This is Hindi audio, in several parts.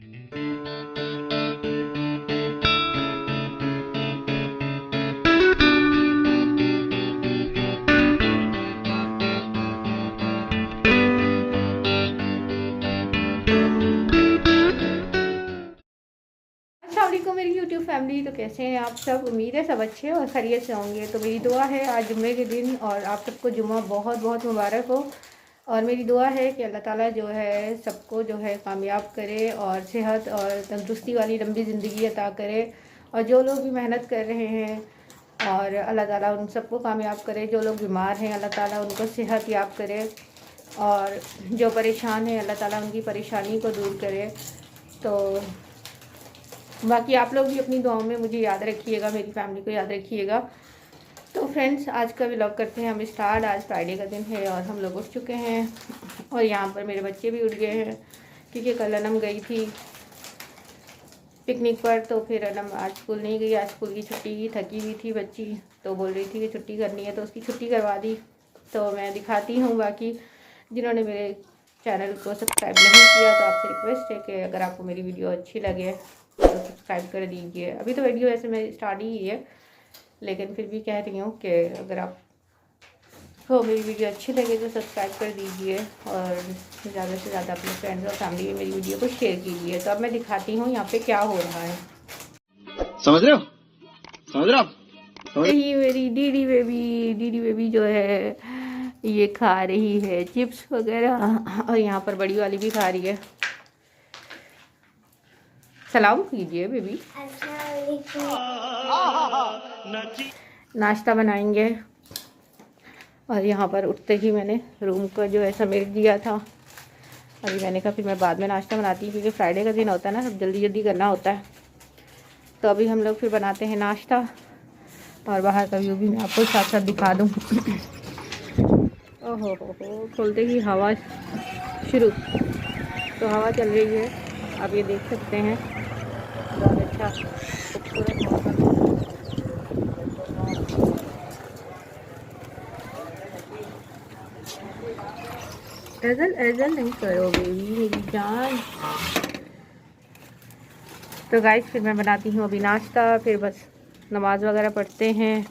अस्सलामुअलैकुम मेरी यूट्यूब फैमिली। तो कैसे हैं आप सब? उम्मीद है सब अच्छे और खैरियत से होंगे। तो मेरी दुआ है आज जुम्मे के दिन और आप सबको जुम्मा बहुत बहुत मुबारक हो। और मेरी दुआ है कि अल्लाह ताला जो है सबको जो है कामयाब करे और सेहत और तंदुरुस्ती वाली लंबी ज़िंदगी अता करे। और जो लोग भी मेहनत कर रहे हैं और अल्लाह ताला उन सबको कामयाब करे। जो लोग बीमार हैं अल्लाह ताला उनको सेहत याब करे और जो परेशान हैं अल्लाह ताला उनकी परेशानी को दूर करे। तो बाकी आप लोग भी अपनी दुआओं में मुझे याद रखिएगा, मेरी फैमिली को याद रखिएगा। तो फ्रेंड्स आज का व्लॉग करते हैं हम स्टार्ट। आज फ्राइडे का दिन है और हम लोग उठ चुके हैं और यहाँ पर मेरे बच्चे भी उठ गए हैं क्योंकि कल अनम गई थी पिकनिक पर। तो फिर अनम आज स्कूल नहीं गई, आज स्कूल की छुट्टी, थकी हुई थी बच्ची तो बोल रही थी कि छुट्टी करनी है तो उसकी छुट्टी करवा दी। तो मैं दिखाती हूँ। बाकी जिन्होंने मेरे चैनल को सब्सक्राइब नहीं किया तो आपसे रिक्वेस्ट है कि अगर आपको मेरी वीडियो अच्छी लगे तो सब्सक्राइब कर दीजिए। अभी तो वीडियो ऐसे मैं स्टार्ट ही है लेकिन फिर भी कह रही हूँ कि अगर आपको मेरी वीडियो अच्छी लगे तो सब्सक्राइब कर दीजिए और ज़्यादा से ज़्यादा अपने फ्रेंड्स और फैमिली में मेरी वीडियो को शेयर कीजिए। तो अब मैं दिखाती हूँ यहाँ पे क्या हो रहा है। समझ रहे हो? समझ रहे हो? यही मेरी दीदी बेबी जो है ये खा रही है चिप्स वगैरह और यहाँ पर बड़ी वाली भी खा रही है। सलाम कीजिए बेबी। नाश्ता बनाएंगे और यहाँ पर उठते ही मैंने रूम को जो है समेट दिया था। अभी मैंने कहा फिर मैं बाद में नाश्ता बनाती हूँ क्योंकि फ्राइडे का दिन होता है ना, सब जल्दी जल्दी करना होता है। तो अभी हम लोग फिर बनाते हैं नाश्ता और बाहर का व्यू भी मैं आपको साथ साथ दिखा दूँ। ओहो हो खोलते ही हवा शुरू, तो हवा चल रही है, आप ये देख सकते हैं। बहुत अच्छा खूबसूरत मौसम। एजल नहीं करो बेबी मेरी जान। तो गाइस फिर मैं बनाती हूँ अभी नाश्ता, फिर बस नमाज वगैरह पढ़ते हैं,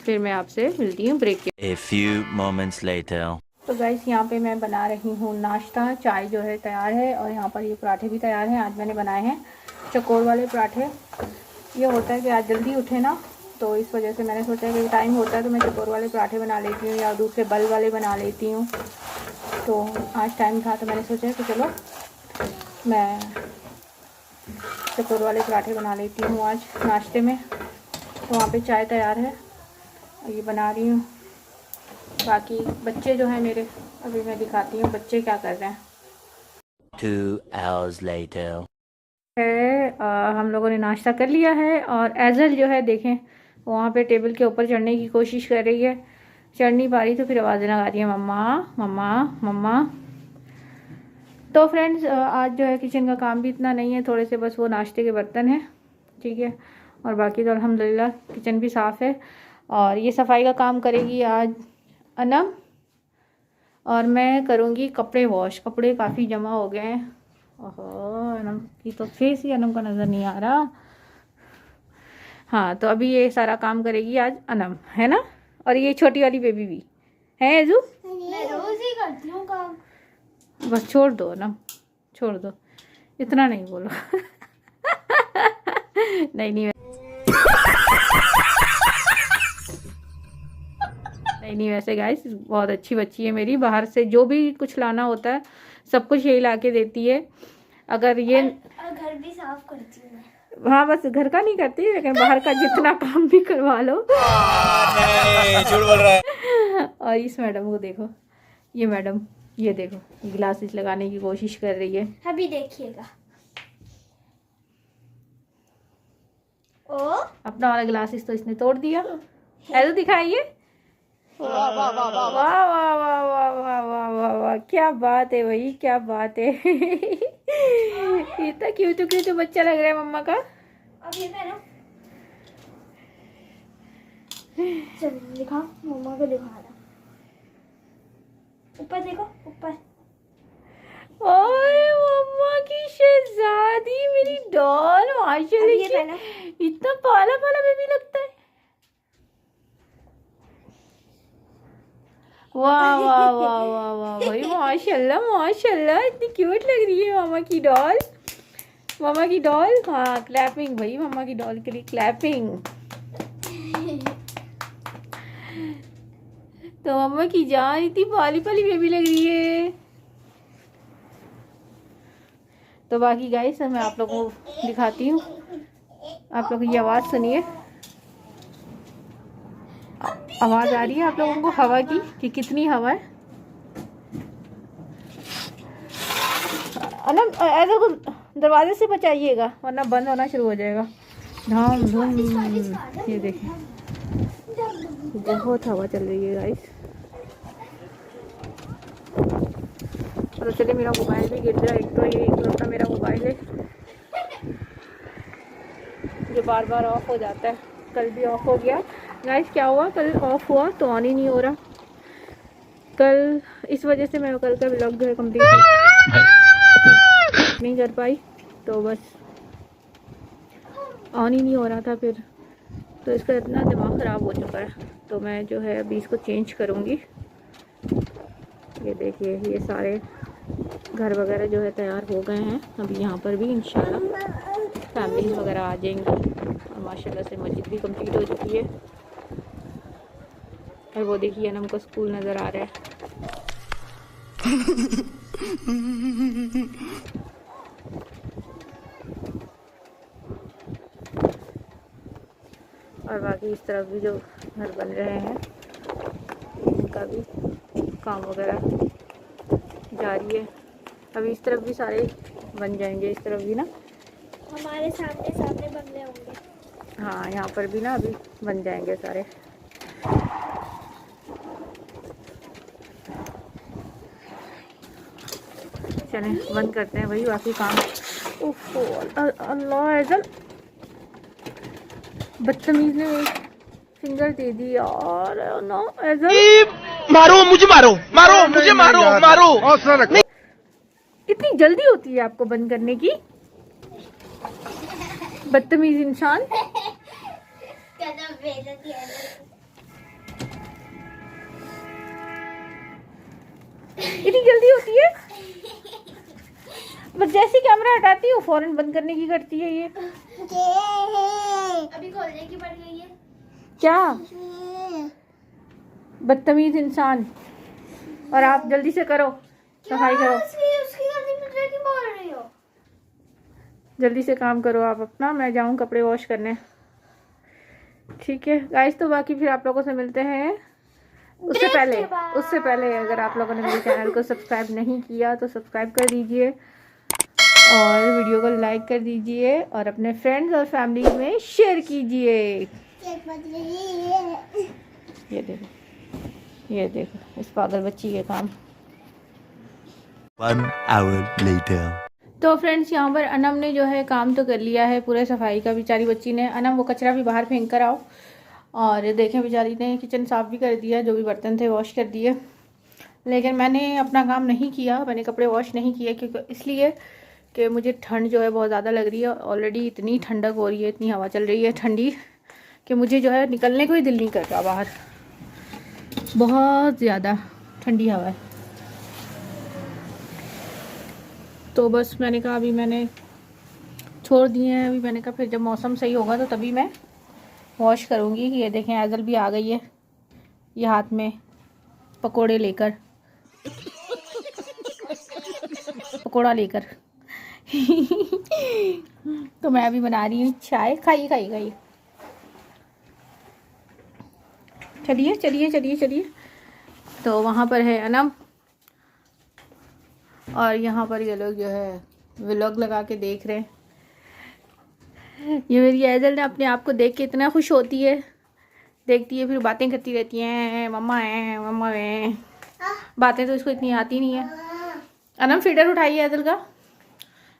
फिर मैं आपसे मिलती हूँ ब्रेक के। A few moments later. तो गाइस यहाँ पे मैं बना रही हूँ नाश्ता। चाय जो है तैयार है और यहाँ पर ये पराठे भी तैयार हैं। आज मैंने बनाए हैं चकोर वाले पराठे। ये होता है कि आज जल्दी उठे ना तो इस वजह से मैंने सोचा कि टाइम होता है तो मैं चकोर वाले पराठे बना लेती हूँ या दूसरे बल वाले बना लेती हूँ। तो आज टाइम था तो मैंने सोचा कि चलो मैं चकोर वाले पराठे बना लेती हूँ आज नाश्ते में। तो वहाँ पे चाय तैयार है और ये बना रही हूँ। बाकी बच्चे जो हैं मेरे, अभी मैं दिखाती हूँ बच्चे क्या कर रहे हैं। 2 hours later. हम लोगों ने नाश्ता कर लिया है और एजल जो है देखें वहाँ पे टेबल के ऊपर चढ़ने की कोशिश कर रही है, चढ़ नहीं पा रही तो फिर आवाज़ें लगा रही है मम्मा मम्मा मम्मा। तो फ्रेंड्स आज जो है किचन का काम भी इतना नहीं है, थोड़े से बस वो नाश्ते के बर्तन हैं, ठीक है। और बाकी तो अल्हम्दुलिल्लाह किचन भी साफ़ है। और ये सफाई का काम करेगी आज अनम और मैं करूँगी कपड़े वॉश। कपड़े काफ़ी जमा हो गए हैं। ओहो अनम की तो फेस ही अनम का नज़र नहीं आ रहा। हाँ तो अभी ये सारा काम करेगी आज अनम, है ना। और ये छोटी वाली बेबी भी है एजू। मैं रोज ही करती हूँ काम। बस छोड़ दो अनम, छोड़ दो, इतना नहीं बोलो। नहीं नहीं वैसे गाइस बहुत अच्छी बच्ची है मेरी। बाहर से जो भी कुछ लाना होता है सब कुछ यही ला के देती है। अगर ये और घर भी साफ करती हूँ। हाँ बस घर का नहीं करती लेकिन बाहर का जितना काम भी करवा लो। झूठ बोल रहा है। और इस मैडम को देखो, ये मैडम ये देखो ग्लासेस लगाने की कोशिश कर रही है। अभी देखिएगा। ओ अपना वाला ग्लासेस तो इसने तोड़ दिया। ऐसे दिखाइए। वाह वाह वाह वाह वाह वाह वाह वाह वाह वाह वाह वाह, क्या बात है भाई, क्या बात है। इतना क्यूट बच्चा लग रहा है मम्मा का। अब ये पहनो। चल दिखा, मम्मा को दिखा रहा। ऊपर देखो ऊपर। ओए मम्मा की शहजादी। दादी मेरी डॉल ये पहना। माशाल्लाह इतना पाला पाला बेबी लगता है। वाह वाह वाह वाह वाह भाई माशाल्लाह माशाल्लाह इतनी क्यूट लग रही है मामा की डॉल। मामा की डॉल, हाँ क्लैपिंग भाई, मामा की डॉल के लिए क्लैपिंग। तो मामा की जान इतनी पाली पाली बेबी लग रही है। तो बाकी गाइस मैं आप लोगों को दिखाती हूँ, आप लोग की आवाज़ सुनिए। आवाज़ आ रही है आप लोगों को हवा की कि कितनी हवा है। अनम ऐसा कुछ दरवाजे से बचाइएगा वरना बंद होना शुरू हो जाएगा। धाम धूम, ये देखिए बहुत हवा चल रही है गाइस। तो चलिए मेरा मोबाइल भी गिर रहा है, एक तो ये इकलौता मेरा मोबाइल है जो बार बार ऑफ हो जाता है। कल भी ऑफ हो गया गाइस। क्या हुआ, कल ऑफ हुआ तो ऑन ही नहीं हो रहा। कल इस वजह से मैं कल का व्लॉग जो है कंप्लीट नहीं कर पाई, तो बस ऑन ही नहीं हो रहा था फिर। तो इसका इतना दिमाग ख़राब हो चुका है, तो मैं जो है अभी इसको चेंज करूँगी। ये देखिए ये सारे घर वगैरह जो है तैयार हो गए हैं। अभी यहाँ पर भी इंशाल्लाह फैमिलीज वगैरह आ जाएंगी और माशाल्लाह से मस्जिद भी कंप्लीट हो चुकी है। और वो देखिए अनम को स्कूल नज़र आ रहा है। और बाकी इस तरफ भी जो घर बन रहे हैं इनका भी काम वगैरह जारी है। अभी इस तरफ भी सारे बन जाएंगे, इस तरफ भी ना हमारे सामने सामने बंगले होंगे। हाँ यहाँ पर भी ना अभी बन जाएंगे सारे। चलें बंद करते हैं भाई बाकी काम। ओहो अल्लाह ऐजल बदतमीज ने एक फिंगर दे दी यार। नो ऐजल मारो मुझे, मारो मारो मुझे, मारो मारो। इतनी जल्दी होती है आपको बंद करने की, बदतमीज इंसान। इतनी जल्दी होती है, बस जैसे कैमरा हटाती हूँ फौरन बंद करने की करती है ये। अभी खोलने की पड़ गई है क्या बदतमीज इंसान। और आप जल्दी से करो, सफाई करो, उसकी गलती मुझे क्यों बोल रही हो? जल्दी से काम करो आप अपना, मैं जाऊँ कपड़े वॉश करने। ठीक है गाइस, तो बाकी फिर आप लोगों से मिलते हैं। उससे पहले अगर आप लोगों ने मेरे चैनल को सब्सक्राइब नहीं किया तो सब्सक्राइब कर दीजिए और वीडियो को लाइक कर दीजिए और अपने फ्रेंड्स और फैमिली में शेयर कीजिए। ये देखो इस पागल बच्ची के काम। 1 hour later. तो फ्रेंड्स यहाँ पर अनम ने जो है काम तो कर लिया है पूरे सफाई का, बेचारी बच्ची ने। अनम वो कचरा भी बाहर फेंक कर आओ। और देखें बेचारी ने किचन साफ़ भी कर दिया, जो भी बर्तन थे वॉश कर दिए। लेकिन मैंने अपना काम नहीं किया, मैंने कपड़े वॉश नहीं किए क्योंकि इसलिए कि मुझे ठंड जो है बहुत ज़्यादा लग रही है। ऑलरेडी इतनी ठंडक हो रही है, इतनी हवा चल रही है ठंडी कि मुझे जो है निकलने को ही दिल नहीं कर रहा बाहर। बहुत ज़्यादा ठंडी हवा है। तो बस मैंने कहा अभी मैंने छोड़ दिए हैं। अभी मैंने कहा फिर जब मौसम सही होगा तो तभी मैं वॉश करूँगी। ये देखें ऐजल भी आ गई है, ये हाथ में पकोड़े लेकर, पकोड़ा लेकर। तो मैं अभी बना रही हूँ चाय। खाइए। चलिए। तो वहाँ पर है अनम और यहाँ पर ये लोग जो है व्लॉग लगा के देख रहे हैं। ये मेरी ऐजल ने अपने आप को देख के इतना खुश होती है, देखती है फिर बातें करती रहती हैं, मम्मा है। बातें तो इसको इतनी आती नहीं है। अनम फीडर उठाइए ऐजल का।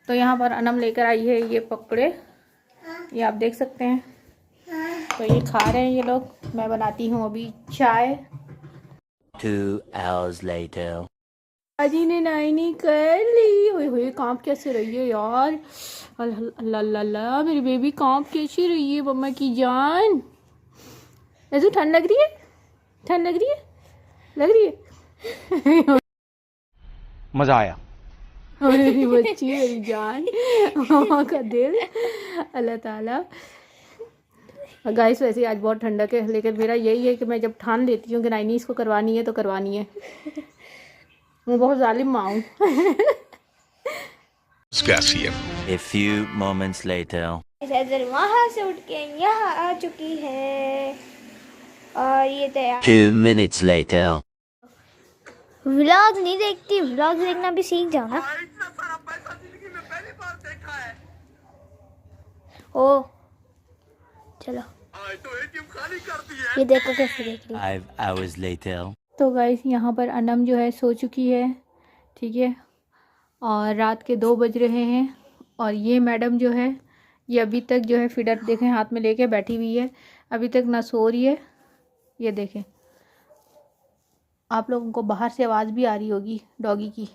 तो यहाँ पर अनम लेकर आई है ये पकड़े, ये आप देख सकते हैं। तो ये खा रहे हैं ये लोग। मैं बनाती हूँ अभी चाय। 2 hours later. अजी ने नाइनी कर ली। ओए होए कांप कैसे रही है यार, अल्लाह अल्लाह, मेरी बेबी कांप कैसी रही है मम्मा की जान। ऐसे ठंड लग रही है, ठंड लग रही है, लग रही है। मजा आया। मेरी बच्ची, मेरी जान, मामा का दिल, अल्लाह ताला। गाइस वैसे आज बहुत ठंडक है, लेकिन मेरा यही है कि मैं जब ठान लेती हूँ कि नाइनी इसको करवानी है तो करवानी है। मैं बहुत जालिम माँ हूँ। A few moments later. इधर वहाँ से उठ के यहाँ आ चुकी है और ये तैयार। 2 minutes later. व्लॉग नहीं देखती, व्लॉग देखना भी सीख जाओ ना। ओ चलो, ये देखो कैसे देख रही है। 5 hours later. तो गाइस यहाँ पर अनम जो है सो चुकी है, ठीक है, और रात के 2 बज रहे हैं। और ये मैडम जो है ये अभी तक जो है फीडर देखें हाथ में लेके बैठी हुई है, अभी तक ना सो रही है। ये देखें, आप लोगों को बाहर से आवाज़ भी आ रही होगी डॉगी की।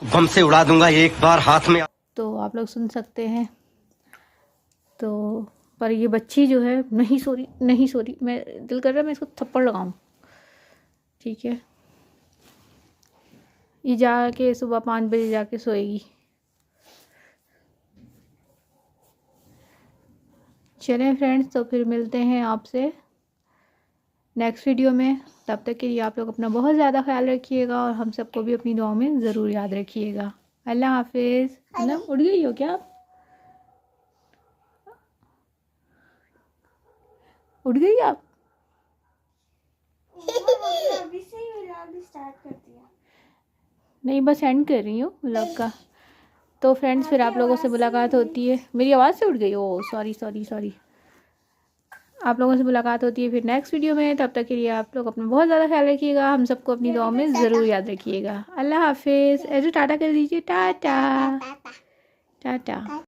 बम से उड़ा दूंगा एक बार हाथ में। तो आप लोग सुन सकते हैं। तो पर ये बच्ची जो है नहीं सो रही, नहीं सो रही। मैं दिल कर रहा है मैं इसको थप्पड़ लगाऊं, ठीक है। ये जाके सुबह 5 बजे जाके सोएगी। चलें फ्रेंड्स, तो फिर मिलते हैं आपसे नेक्स्ट वीडियो में। तब तक के लिए आप लोग अपना बहुत ज़्यादा ख्याल रखिएगा और हम सबको भी अपनी दुआओं में ज़रूर याद रखिएगा। अल्लाह हाफिज़। अल्लाह, उठ गई हो क्या आप? उठ गई आप? अभी से ही व्लॉग स्टार्ट कर दिया। नहीं, बस एंड कर रही हूँ व्लॉग का। तो फ्रेंड्स फिर आप लोगों से मुलाकात होती है। मेरी आवाज़ से उठ गई? Oh sorry sorry sorry. आप लोगों से मुलाकात होती है फिर नेक्स्ट वीडियो में। तब तक के लिए आप लोग अपना बहुत ज़्यादा ख्याल रखिएगा, हम सबको अपनी दुआओं में ज़रूर याद रखिएगा। अल्लाह हाफिज़। ऐसे टाटा कर दीजिए, टाटा टाटा।